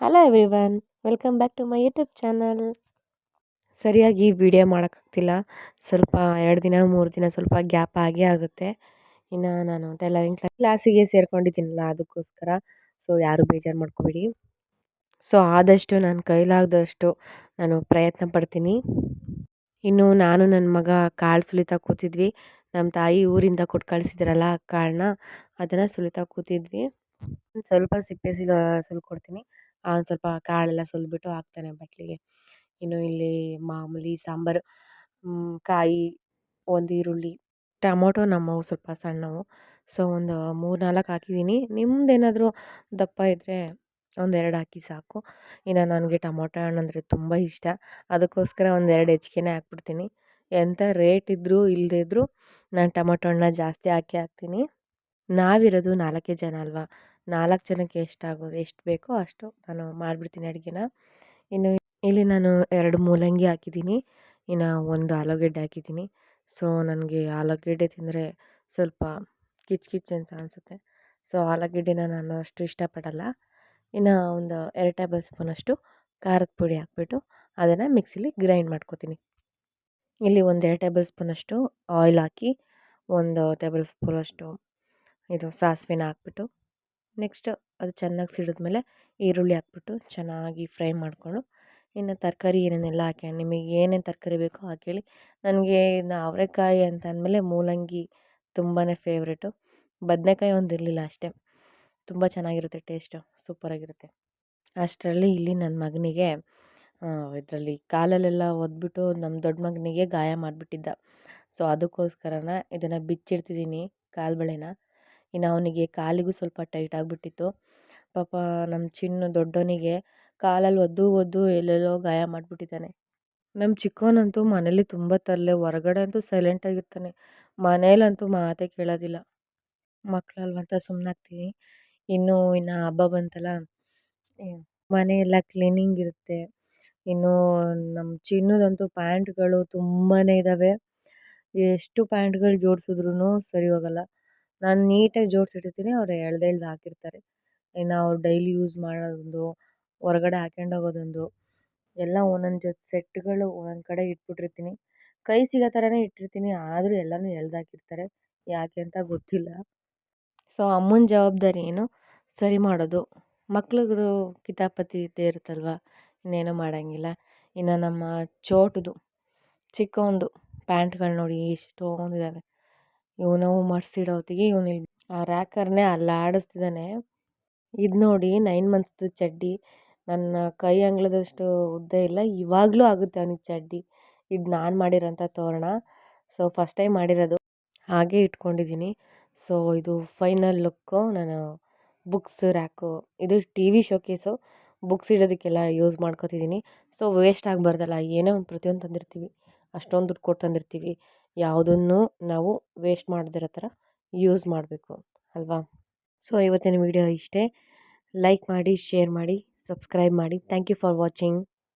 Hello everyone, welcome back to my YouTube channel. ಸರಿಯಾಗಿ video ಮಾಡೋಕ್ಕಾಗ್ತಿಲ್ಲ. ಸ್ವಲ್ಪ 2 ದಿನ 3 ದಿನ ಸ್ವಲ್ಪ ಗ್ಯಾಪ್ ಆಗೇ ಆಗುತ್ತೆ. ಇನ್ನು ನಾನು ಟೈಲರಿಂಗ್ ಕ್ಲಾಸಿಗೆ ಸೇರ್ಕೊಂಡಿದ್ದೀನಲ್ಲ, ಅದಕ್ಕೋಸ್ಕರ. ಸೊ ಯಾರು ಬೇಜಾರು ಮಾಡ್ಕೋಬೇಡಿ. ಸೊ ಆದಷ್ಟು ನನ್ನ ಕೈಲಾದಷ್ಟು ನಾನು ಪ್ರಯತ್ನ ಪಡ್ತೀನಿ. ಇನ್ನು ನಾನು ನನ್ನ ಮಗ ಕಾಳು ಸುಲಿತಾ ಕೂತಿದ್ವಿ. ನಮ್ಮ ತಾಯಿ ಊರಿಂದ ಕೊಟ್ಟು ಕಳಿಸಿದ್ರಲ್ಲ ಕಾಳನ್ನ, ಅದನ್ನು ಸುಲಿತಾ ಕೂತಿದ್ವಿ. ಸ್ವಲ್ಪ ಸಿಪ್ಪೆ ಸುಲ್ಕೊಡ್ತೀನಿ. ಒಂದು ಸ್ವಲ್ಪ ಕಾಳೆಲ್ಲ ಸುಲಿದ್ಬಿಟ್ಟು ಹಾಕ್ತಾನೆ ಬಟ್ಲಿಗೆ. ಇನ್ನು ಇಲ್ಲಿ ಮಾಮೂಲಿ ಸಾಂಬಾರು, ಕಾಯಿ, ಒಂದು ಈರುಳ್ಳಿ, ಟೊಮೊಟೊ ನಮ್ಮವು ಸ್ವಲ್ಪ ಸಣ್ಣವು. ಸೊ ಒಂದು 3-4 ಹಾಕಿದ್ದೀನಿ. ನಿಮ್ಮದೇನಾದರೂ ದಪ್ಪ ಇದ್ದರೆ 1-2 ಹಾಕಿ ಸಾಕು. ಇನ್ನು ನನಗೆ ಟೊಮೊಟೊ ಹಣ್ಣಂದರೆ ತುಂಬ ಇಷ್ಟ. ಅದಕ್ಕೋಸ್ಕರ 1-2 ಹೆಚ್ಚಿಗೆನೇ ಹಾಕ್ಬಿಡ್ತೀನಿ. ಎಂಥ ರೇಟ್ ಇದ್ದರೂ ಇಲ್ಲದೇ ಇದ್ದರೂ ನಾನು ಟೊಮೊಟೊ ಹಣ್ಣನ್ನ ಜಾಸ್ತಿ ಹಾಕ್ತೀನಿ. ನಾವಿರೋದು 4 ಜನ ಅಲ್ವಾ, 4 ಜನಕ್ಕೆ ಎಷ್ಟು ಬೇಕೋ ಅಷ್ಟು ನಾನು ಮಾಡಿಬಿಡ್ತೀನಿ ಅಡುಗೆನ. ಇನ್ನು ಇಲ್ಲಿ ನಾನು 2 ಮೂಲಂಗಿ ಹಾಕಿದ್ದೀನಿ. ಇನ್ನು 1 ಆಲೂಗೆಡ್ಡೆ ಹಾಕಿದ್ದೀನಿ. ಸೊ ನನಗೆ ಆಲೂಗೆಡ್ಡೆ ತಿಂದರೆ ಸ್ವಲ್ಪ ಕಿಚ್ಚು ಅಂತ ಅನಿಸುತ್ತೆ. ಸೊ ಆಲೂಗೆಡ್ಡೆನ ನಾನು ಅಷ್ಟು ಇಷ್ಟಪಡಲ್ಲ. ಇನ್ನು ಒಂದು 2 ಟೇಬಲ್ ಸ್ಪೂನಷ್ಟು ಖಾರದ ಪುಡಿ ಹಾಕ್ಬಿಟ್ಟು ಅದನ್ನು ಮಿಕ್ಸಿಲಿ ಗ್ರೈಂಡ್ ಮಾಡ್ಕೊತೀನಿ. ಇಲ್ಲಿ 1-2 ಟೇಬಲ್ ಸ್ಪೂನಷ್ಟು ಆಯಿಲ್ ಹಾಕಿ, 1 ಟೇಬಲ್ ಸ್ಪೂನಷ್ಟು ಇದು ಸಾಸಿವೆನ ಹಾಕ್ಬಿಟ್ಟು, ನೆಕ್ಸ್ಟ್ ಅದು ಚೆನ್ನಾಗಿ ಸಿಡಿದ್ಮೇಲೆ ಈರುಳ್ಳಿ ಹಾಕ್ಬಿಟ್ಟು ಚೆನ್ನಾಗಿ ಫ್ರೈ ಮಾಡಿಕೊಂಡು, ಇನ್ನು ತರಕಾರಿ ಏನೇನೆಲ್ಲ ಹಾಕಿ ನಿಮಗೆ ಏನೇನು ತರಕಾರಿ ಬೇಕೋ ಹಾಕೇಳಿ. ನನಗೆ ಇನ್ನು ಅವರೆಕಾಯಿ ಅಂತ ಅಂದಮೇಲೆ ಮೂಲಂಗಿ ತುಂಬಾ ಫೇವ್ರೇಟು. ಬದನೆಕಾಯಿ ಒಂದು ಇರಲಿಲ್ಲ ಅಷ್ಟೇ. ತುಂಬ ಚೆನ್ನಾಗಿರುತ್ತೆ, ಟೇಸ್ಟು ಸೂಪರಾಗಿರುತ್ತೆ. ಅಷ್ಟರಲ್ಲಿ ಇಲ್ಲಿ ನನ್ನ ಮಗನಿಗೆ ಇದರಲ್ಲಿ ಕಾಲಲ್ಲೆಲ್ಲ ಒದ್ಬಿಟ್ಟು ನಮ್ಮ ದೊಡ್ಡ ಮಗನಿಗೆ ಗಾಯ ಮಾಡಿಬಿಟ್ಟಿದ್ದ. ಸೊ ಅದಕ್ಕೋಸ್ಕರನ ಇದನ್ನು ಬಿಚ್ಚಿಡ್ತಿದ್ದೀನಿ ಕಾಲು ಬಳೆನ. ಇನ್ನು ಅವನಿಗೆ ಕಾಲಿಗೂ ಸ್ವಲ್ಪ ಟೈಟ್ ಆಗಿಬಿಟ್ಟಿತ್ತು. ಪಾಪ ನಮ್ಮ ಚಿನ್ನು ದೊಡ್ಡವನಿಗೆ ಕಾಲಲ್ಲಿ ಒದ್ದು ಎಲ್ಲೆಲ್ಲೋ ಗಾಯ ಮಾಡಿಬಿಟ್ಟಿದ್ದಾನೆ. ನಮ್ಮ ಚಿಕ್ಕವನಂತೂ ಮನೇಲಿ ತುಂಬ ತರಲೆ, ಹೊರಗಡೆ ಅಂತೂ ಸೈಲೆಂಟಾಗಿರ್ತಾನೆ, ಮನೇಲಂತೂ ಮಾತೇ ಕೇಳೋದಿಲ್ಲ. ಮಕ್ಕಳಲ್ವಂತ ಸುಮ್ಮನಾಗ್ತೀನಿ. ಇನ್ನು ಹಬ್ಬ ಬಂತಲ್ಲ, ಮನೆಯೆಲ್ಲ ಕ್ಲೀನಿಂಗ್ ಇರುತ್ತೆ. ಇನ್ನು ನಮ್ಮ ಚಿನ್ನದಂತೂ ಪ್ಯಾಂಟ್ಗಳು ತುಂಬಾ ಇದ್ದಾವೆ. ಎಷ್ಟು ಪ್ಯಾಂಟ್ಗಳು ಜೋಡಿಸಿದ್ರೂ ಸರಿ ಹೋಗಲ್ಲ. ನಾನು ನೀಟಾಗಿ ಜೋಡಿಸಿಟ್ಟಿರ್ತೀನಿ, ಅವ್ರು ಎಳ್ದು ಹಾಕಿರ್ತಾರೆ. ಇನ್ನು ಅವ್ರು ಡೈಲಿ ಯೂಸ್ ಮಾಡೋದೊಂದು, ಹೊರಗಡೆ ಹಾಕ್ಕೊಂಡು ಹೋಗೋದೊಂದು, ಎಲ್ಲ ಒಂದೊಂದು ಜೊತೆ ಸೆಟ್ಗಳು ಒಂದೊಂದು ಕಡೆ ಇಟ್ಬಿಟ್ಟಿರ್ತೀನಿ. ಕೈ ಸಿಗೋ ಥರನೇ ಇಟ್ಟಿರ್ತೀನಿ, ಆದರೂ ಎಲ್ಲನೂ ಎಳ್ದಾಕಿರ್ತಾರೆ, ಯಾಕೆ ಅಂತ ಗೊತ್ತಿಲ್ಲ. ಸೊ ಅಮ್ಮನ ಜವಾಬ್ದಾರಿ ಏನು ಸರಿ ಮಾಡೋದು. ಮಕ್ಳಿಗೂ ಕಿತಾಪತಿ ಇದ್ದೇ ಇರುತ್ತಲ್ವ, ಇನ್ನೇನು ಮಾಡೋಂಗಿಲ್ಲ. ಇನ್ನು ನಮ್ಮ ಚೋಟುದು ಚಿಕ್ಕವನದು ಪ್ಯಾಂಟ್ಗಳು ನೋಡಿ ಎಷ್ಟೊಂದಿದ್ದಾವೆ. ಇವನು ಮಡಿಸಿಡೋ ಹೊತ್ತಿಗೆ ಇವನು ಆ ರ್ಯಾಕರ್ನೇ ಅಲ್ಲಾಡಿಸ್ತಿದ್ದಾನೆ. ಇದು ನೋಡಿ 9 ಮಂತ್ಸ್ದು ಚಡ್ಡಿ, ನನ್ನ ಕೈ ಅಂಗಳದಷ್ಟು ಉದ್ದ ಇಲ್ಲ, ಇವಾಗಲೂ ಆಗುತ್ತೆ ಅವನಿಗೆ ಚಡ್ಡಿ. ಇದು ನಾನು ಮಾಡಿರೋಂಥ ತೋರಣ. ಸೊ ಫಸ್ಟ್ ಟೈಮ್ ಮಾಡಿರೋದು, ಹಾಗೆ ಇಟ್ಕೊಂಡಿದ್ದೀನಿ. ಸೊ ಇದು ಫೈನಲ್ ಲುಕ್ಕು. ನಾನು ಬುಕ್ಸ್ ರ್ಯಾಕು, ಇದು TV ಶೋಕೇಸು, ಬುಕ್ಸ್ ಇಡೋದಕ್ಕೆಲ್ಲ ಯೂಸ್ ಮಾಡ್ಕೊತಿದ್ದೀನಿ. ಸೊ ವೇಸ್ಟ್ ಆಗಬಾರ್ದಲ್ಲ, ಏನೋ ಒಂದು ಪ್ರತಿಯೊಂದು ತಂದಿರ್ತೀವಿ, ಅಷ್ಟೊಂದು ದುಡ್ಡು ಕೊಟ್ಟು ತಂದಿರ್ತೀವಿ, ಯಾವುದನ್ನು ನಾವು ವೇಸ್ಟ್ ಮಾಡದಿರೋ ಥರ ಯೂಸ್ ಮಾಡಬೇಕು ಅಲ್ವಾ. ಸೊ ಇವತ್ತಿನ ವಿಡಿಯೋ ಇಷ್ಟೇ. ಲೈಕ್ ಮಾಡಿ, ಶೇರ್ ಮಾಡಿ, ಸಬ್ಸ್ಕ್ರೈಬ್ ಮಾಡಿ. Thank you for watching.